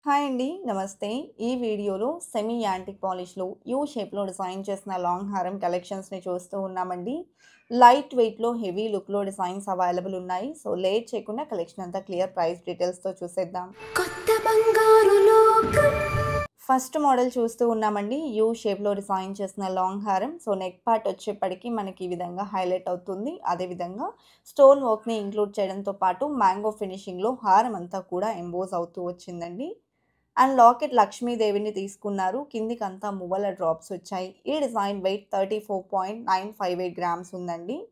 Hi అండి. నమస్తే. ఈ వీడియోలో సెమీ యాంటిక్ పాలిష్‌లో యూ షేప్‌లో డిజైన్ చేసిన లాంగ్ హారం కలెక్షన్స్‌ని చూస్తూ ఉన్నామండి. లైట్ వెయిట్‌లో, హెవీ లుక్‌లో డిజైన్స్ అవైలబుల్ ఉన్నాయి. సో, లేట్ చేయకుండా కలెక్షన్ అంతా క్లియర్ ప్రైస్ డీటెయిల్స్‌తో చూసేద్దాం. కొత్త బంగారు లోకం. ఫస్ట్ మోడల్ చూస్తూ ఉన్నామండి. యూ షేప్‌లో డిజైన్ చేసిన లాంగ్ హారం. సో, నెక్ పార్ట్ వచ్చేప్పటికి మనకి ఈ విధంగా హైలైట్ అవుతుంది. అదేవిధంగా స్టోన్ వర్క్‌ని ఇంక్లూడ్ చేయడంతో పాటు మ్యాంగో ఫినిషింగ్‌లో హారం అంతా కూడా ఎంబోస్ అవుతూ వచ్చిందండి. అండ్ లాకెట్ లక్ష్మీదేవిని తీసుకున్నారు. కిందికంతా మువ్వల డ్రాప్స్ వచ్చాయి. ఈ డిజైన్ వెయిట్ 34.958 గ్రామ్స్ ఉందండి.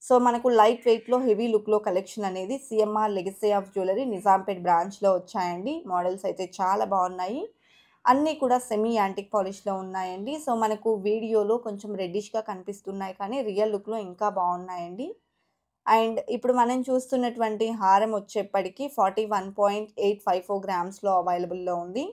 సో, మనకు లైట్ వెయిట్‌లో, హెవీ లుక్‌లో కలెక్షన్ అనేది CMR legacy of jewellery Nizampet బ్రాంచ్‌లో వచ్చాయండి. మోడల్స్ అయితే చాలా బాగున్నాయి. అన్నీ కూడా సెమీ యాంటిక్ పాలిష్‌లో ఉన్నాయండి. సో, మనకు వీడియోలో కొంచెం రెడ్డిష్‌గా కనిపిస్తున్నాయి కానీ రియల్ లుక్‌లో ఇంకా బాగున్నాయండి. అండ్ ఇప్పుడు మనం చూస్తున్నటువంటి హారం వచ్చేప్పటికి 41.854 గ్రామ్స్‌లో అవైలబుల్‌లో ఉంది.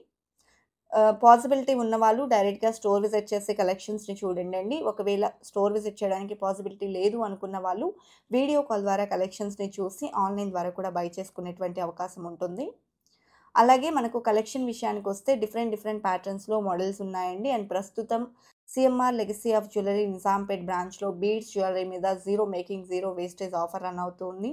పాసిబిలిటీ ఉన్నవాళ్ళు డైరెక్ట్‌గా స్టోర్ విజిట్ చేసి కలెక్షన్స్‌ని చూడండండి. ఒకవేళ స్టోర్ విజిట్ చేయడానికి పాసిబిలిటీ లేదు అనుకున్న వాళ్ళు వీడియో కాల్ ద్వారా కలెక్షన్స్‌ని చూసి ఆన్‌లైన్ ద్వారా కూడా బై చేసుకునేటువంటి అవకాశం ఉంటుంది. అలాగే మనకు కలెక్షన్ విషయానికొస్తే డిఫరెంట్ ప్యాటర్న్స్‌లో మోడల్స్ ఉన్నాయండి. అండ్ ప్రస్తుతం CMR legacy of jewellery Nizampet బ్రాంచ్‌లో బీడ్స్ జ్యువెలరీ మీద zero making, zero wastage offer run అవుతుంది.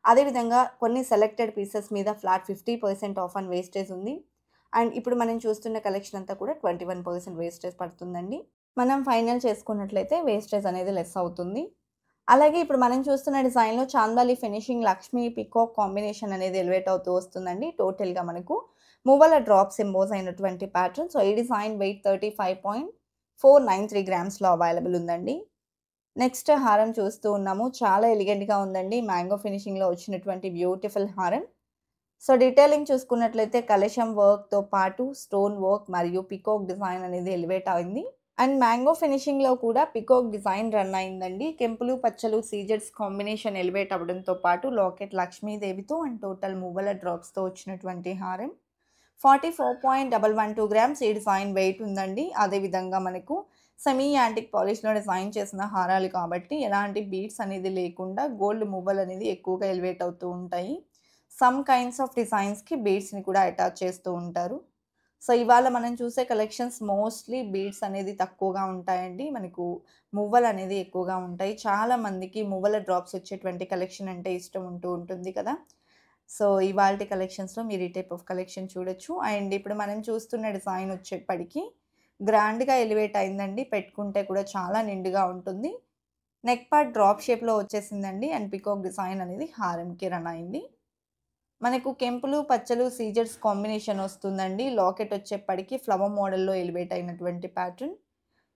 అదేవిధంగా కొన్ని సెలెక్టెడ్ పీసెస్ మీద ఫ్లాట్ 50% ఆఫ్ ఆన్ వేస్టేజ్ ఉంది. అండ్ ఇప్పుడు మనం చూస్తున్న కలెక్షన్ అంతా కూడా 21% వేస్టేజ్ పడుతుందండి. మనం ఫైనల్ చేసుకున్నట్లయితే వేస్టేజ్ అనేది లెస్ అవుతుంది. అలాగే ఇప్పుడు మనం చూస్తున్న డిజైన్‌లో చాందాలి ఫినిషింగ్ లక్ష్మీ పీకాక్ కాంబినేషన్ అనేది ఎలివేట్ అవుతూ వస్తుందండి. టోటల్‌గా మనకు మువ్వల డ్రాప్స్ ఎంబోస్ అయినటువంటి ప్యాటర్న్. సో, ఈ డిజైన్ వెయిట్ 35.493 గ్రామ్స్‌లో అవైలబుల్ ఉందండి. నెక్స్ట్ హారం చూస్తూ ఉన్నాము. చాలా ఎలిగెంట్‌గా ఉందండి. మ్యాంగో ఫినిషింగ్‌లో వచ్చినటువంటి బ్యూటిఫుల్ హారం. సో, డీటెయిలింగ్ చూసుకున్నట్లయితే కలశం వర్క్‌తో పాటు స్టోన్ వర్క్ మరియు పీకాక్ డిజైన్ అనేది ఎలివేట్ అయింది. అండ్ మ్యాంగో ఫినిషింగ్‌లో కూడా పీకాక్ డిజైన్ రన్ అయిందండి. కెంపులు, పచ్చలు, సీజెడ్స్ కాంబినేషన్ ఎలివేట్ అవ్వడంతో పాటు లాకెట్ లక్ష్మీదేవితో అండ్ టోటల్ మువ్వల డ్రాప్స్‌తో వచ్చినటువంటి హారం. 44.112 గ్రామ్స్ ఈ డిజైన్ వెయిట్ ఉందండి. అదేవిధంగా మనకు సెమీ యాంటిక్ పాలిష్‌లో డిజైన్ చేసిన హారాలు కాబట్టి ఎలాంటి బీడ్స్ అనేది లేకుండా గోల్డ్ మువ్వలనేది ఎక్కువగా ఎలివేట్ అవుతూ ఉంటాయి. సమ్ కైండ్స్ ఆఫ్ డిజైన్స్‌కి బీడ్స్‌ని కూడా అటాచ్ చేస్తూ ఉంటారు. సో, ఇవాళ మనం చూసే కలెక్షన్స్ మోస్ట్‌లీ బీడ్స్ అనేది తక్కువగా ఉంటాయండి. మనకు మువ్వలనేది ఎక్కువగా ఉంటాయి. చాలా మందికి మువ్వల డ్రాప్స్ వచ్చేటువంటి కలెక్షన్ అంటే ఇష్టం ఉంటూ ఉంటుంది కదా! సో, ఇవాల్టి కలెక్షన్స్‌లో మీరు ఈ టైప్ ఆఫ్ కలెక్షన్ చూడొచ్చు. అండ్ ఇప్పుడు మనం చూస్తున్న డిజైన్ వచ్చేప్పటికి గ్రాండ్‌గా ఎలివేట్ అయిందండి. పెట్టుకుంటే కూడా చాలా నిండుగా ఉంటుంది. నెక్ పార్ట్ డ్రాప్ షేప్‌లో వచ్చేసిందండి. అండ్ పీకాక్ డిజైన్ అనేది హారంకి రన్ అయింది. మనకు కెంపులు, పచ్చలు, సీజర్స్ కాంబినేషన్ వస్తుందండి. లాకెట్ వచ్చేప్పటికి ఫ్లవర్ మోడల్‌లో ఎలివేట్ అయినటువంటి ప్యాటర్న్.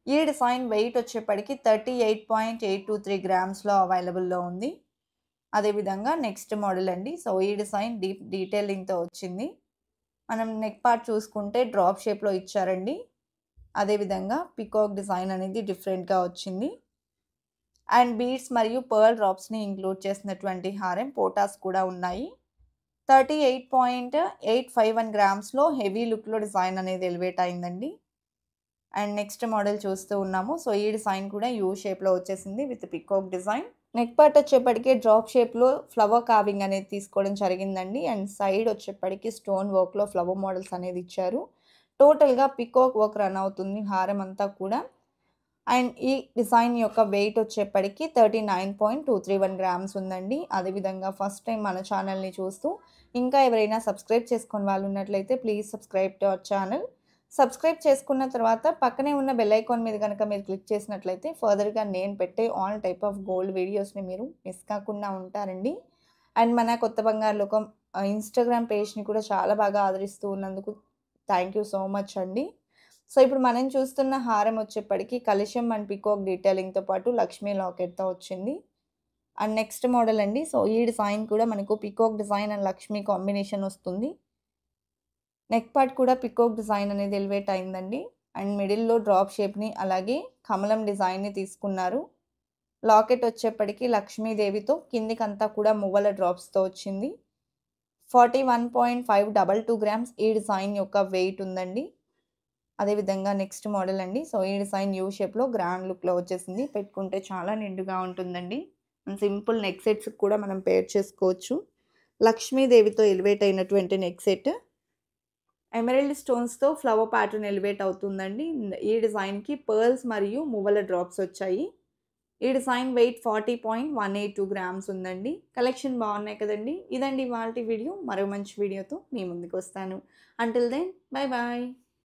ఈ డిజైన్ వెయిట్ వచ్చేప్పటికి 38.823 గ్రామ్స్‌లో అవైలబుల్‌లో ఉంది. అదేవిధంగా నెక్స్ట్ మోడల్ అండి. సో, ఈ డిజైన్ డీటెయిలింగ్‌తో వచ్చింది. మనం నెక్ పార్ట్ చూసుకుంటే డ్రాప్ షేప్‌లో ఇచ్చారండి. అదేవిధంగా పీకాక్ డిజైన్ అనేది డిఫరెంట్‌గా వచ్చింది. అండ్ బీడ్స్ మరియు పర్ల్ డ్రాప్స్‌ని ఇంక్లూడ్ చేసినటువంటి హారం పోటాస్ కూడా ఉన్నాయి. 38.851 గ్రామ్స్‌లో హెవీ లుక్‌లో డిజైన్ అనేది ఎలివేట్ అయిందండి. అండ్ నెక్స్ట్ మోడల్ చూస్తూ ఉన్నాము. సో, ఈ డిజైన్ కూడా యూ షేప్‌లో వచ్చేసింది with peacock design. Neck part వచ్చేప్పటికి డ్రాప్ షేప్‌లో ఫ్లవర్ కార్వింగ్ అనేది తీసుకోవడం జరిగిందండి. అండ్ సైడ్ వచ్చేప్పటికి స్టోన్ వర్క్‌లో ఫ్లవర్ మోడల్స్ అనేది ఇచ్చారు. టోటల్‌గా పీకాక్ వర్క్ రన్ అవుతుంది హారం అంతా కూడా. అండ్ ఈ డిజైన్ యొక్క వెయిట్ వచ్చేప్పటికి 39.231 గ్రామ్స్ ఉందండి. అదేవిధంగా ఫస్ట్ టైం మన ఛానల్‌ని చూస్తూ ఇంకా ఎవరైనా సబ్స్క్రైబ్ చేసుకోని వాళ్ళు ఉన్నట్లయితే please subscribe to our channel. Subscribe చేసుకున్న తర్వాత పక్కనే ఉన్న బెల్ ఐకాన్ మీద గనక మీరు క్లిక్ చేసినట్లయితే ఫర్దర్‌గా నేను పెట్టే ఆల్ టైప్ ఆఫ్ గోల్డ్ వీడియోస్‌ని మీరు మిస్ కాకుండా ఉంటారండి. అండ్ మన కొత్త బంగారు లోకం ఇన్‌స్టాగ్రామ్ పేజ్‌ని కూడా చాలా బాగా ఆదరిస్తూ ఉన్నందుకు థ్యాంక్ యూ సో మచ్ అండి. సో, ఇప్పుడు మనం చూస్తున్న హారం వచ్చేప్పటికి కలశం అండ్ పీకాక్ డీటెయిలింగ్‌తో పాటు లక్ష్మీ లాకెట్‌తో వచ్చింది. అండ్ నెక్స్ట్ మోడల్ అండి. సో, ఈ డిజైన్ కూడా మనకు peacock design and Lakshmi combination వస్తుంది. నెక్ పార్ట్ కూడా పీకాక్ డిజైన్ అనేది ఎలివేట్ అయిందండి. అండ్ మిడిల్‌లో డ్రాప్ షేప్‌ని అలాగే కమలం డిజైన్‌ని తీసుకున్నారు. లాకెట్ వచ్చేప్పటికి లక్ష్మీదేవితో కిందికంతా కూడా మువ్వల డ్రాప్స్‌తో వచ్చింది. 41.522 గ్రామ్స్ ఈ డిజైన్ యొక్క వెయిట్ ఉందండి. అదేవిధంగా నెక్స్ట్ మోడల్ అండి. సో, ఈ డిజైన్ యూ షేప్‌లో గ్రాండ్ లుక్‌లో వచ్చేసింది. పెట్టుకుంటే చాలా నిండుగా ఉంటుందండి. సింపుల్ నెక్ సెట్స్‌కి కూడా మనం పేర్ చేసుకోవచ్చు. లక్ష్మీదేవితో ఎలివేట్ అయినటువంటి నెక్ సెట్. ఎమరాల్డ్ స్టోన్స్‌తో ఫ్లవర్ ప్యాటర్న్ ఎలివేట్ అవుతుందండి. ఈ డిజైన్‌కి పర్ల్స్ మరియు మువ్వల డ్రాప్స్ వచ్చాయి. ఈ డిజైన్ వెయిట్ 40.182 గ్రామ్స్ ఉందండి. కలెక్షన్ బాగున్నాయి కదండీ! ఇదండి ఇవాల్టి వీడియో. మరో మంచి వీడియోతో మీ ముందుకొస్తాను. Until then bye bye.